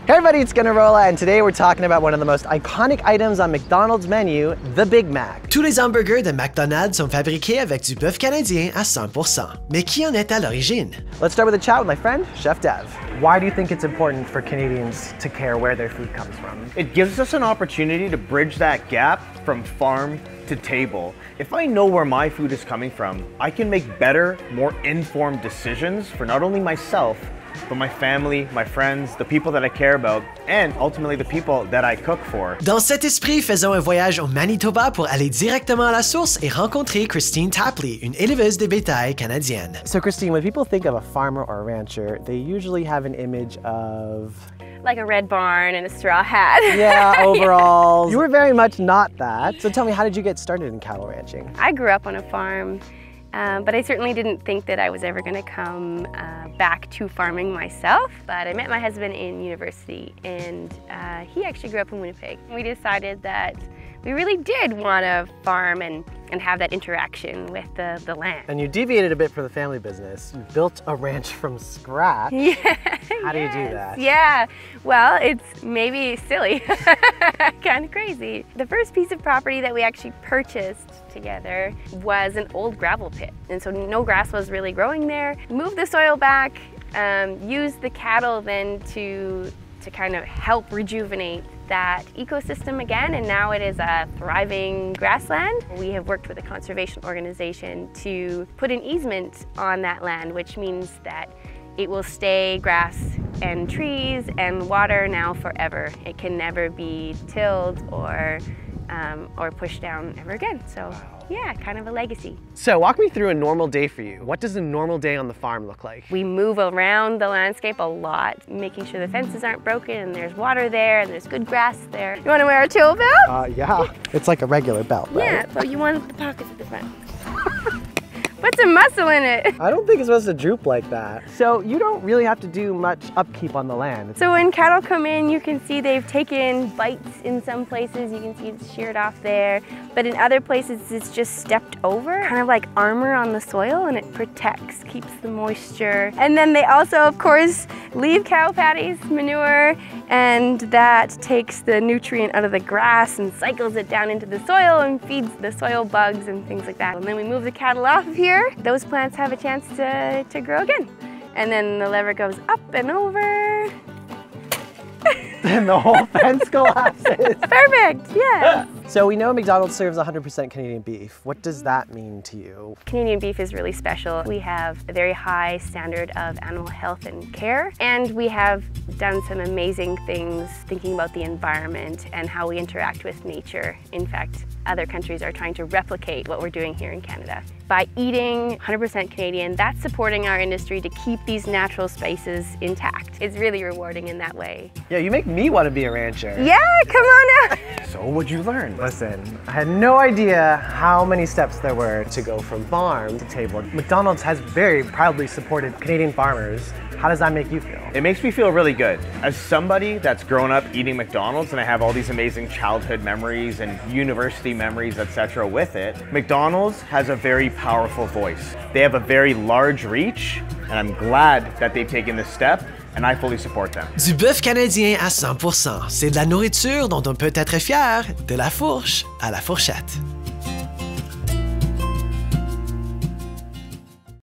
Hey everybody, it's Gunnarolla, and today we're talking about one of the most iconic items on McDonald's menu, the Big Mac. Tous les hamburgers de McDonald's sont fabriqués avec du bœuf canadien à 100%. Mais qui en est à l'origine? Let's start with a chat with my friend, Chef Dev. Why do you think it's important for Canadians to care where their food comes from? It gives us an opportunity to bridge that gap from farm to table. If I know where my food is coming from, I can make better, more informed decisions for not only myself, but my family, my friends, the people that I care about, and ultimately the people that I cook for. Dans cet esprit, faisons un voyage au Manitoba pour aller directement à la source et rencontrer Christine Tapley, une éleveuse de bétail canadienne. So Christine, when people think of a farmer or a rancher, they usually have an image of... like a red barn and a straw hat. Yeah, overalls. You were very much not that. So tell me, how did you get started in cattle ranching? I grew up on a farm, but I certainly didn't think that I was ever going to come back to farming myself. But I met my husband in university, and he actually grew up in Winnipeg. We decided that we really did want to farm and have that interaction with the land. And you deviated a bit from the family business. You built a ranch from scratch. Yeah. How do you do that? Yeah, well, it's maybe silly, kind of crazy. The first piece of property that we actually purchased together was an old gravel pit. And so no grass was really growing there. Moved the soil back, used the cattle then to kind of help rejuvenate that ecosystem again, and now it is a thriving grassland. We have worked with a conservation organization to put an easement on that land, which means that it will stay grass and trees and water now forever. It can never be tilled or pushed down ever again. So yeah, kind of a legacy. So walk me through a normal day for you. What does a normal day on the farm look like? We move around the landscape a lot, making sure the fences aren't broken and there's water there and there's good grass there. You want to wear a tool belt? Yeah. It's like a regular belt, right? Yeah, but you want the pockets at the front. Put some muscle in it. I don't think it's supposed to droop like that. So you don't really have to do much upkeep on the land. So when cattle come in, you can see they've taken bites in some places. You can see it's sheared off there. But in other places, it's just stepped over, kind of like armor on the soil, and it protects, keeps the moisture. And then they also, of course, leave cow patties, manure, and that takes the nutrient out of the grass and cycles it down into the soil and feeds the soil bugs and things like that. And then we move the cattle off of here. Those plants have a chance to grow again. And then the lever goes up and over. And the whole fence collapses. Perfect, yes. So we know McDonald's serves 100% Canadian beef. What does that mean to you? Canadian beef is really special. We have a very high standard of animal health and care, and we have done some amazing things thinking about the environment and how we interact with nature. In fact, other countries are trying to replicate what we're doing here in Canada. By eating 100% Canadian, that's supporting our industry to keep these natural spaces intact. It's really rewarding in that way. Yeah, you make me want to be a rancher. Yeah, come on out. So what'd you learn? Listen, I had no idea how many steps there were to go from farm to table. McDonald's has very proudly supported Canadian farmers. How does that make you feel? It makes me feel really good. As somebody that's grown up eating McDonald's and I have all these amazing childhood memories and university memories, etc. with it, McDonald's has a very powerful voice. They have a very large reach, and I'm glad that they've taken this step, and I fully support them. Du bœuf canadien à 100%, c'est de la nourriture dont on peut être fier, de la fourche à la fourchette.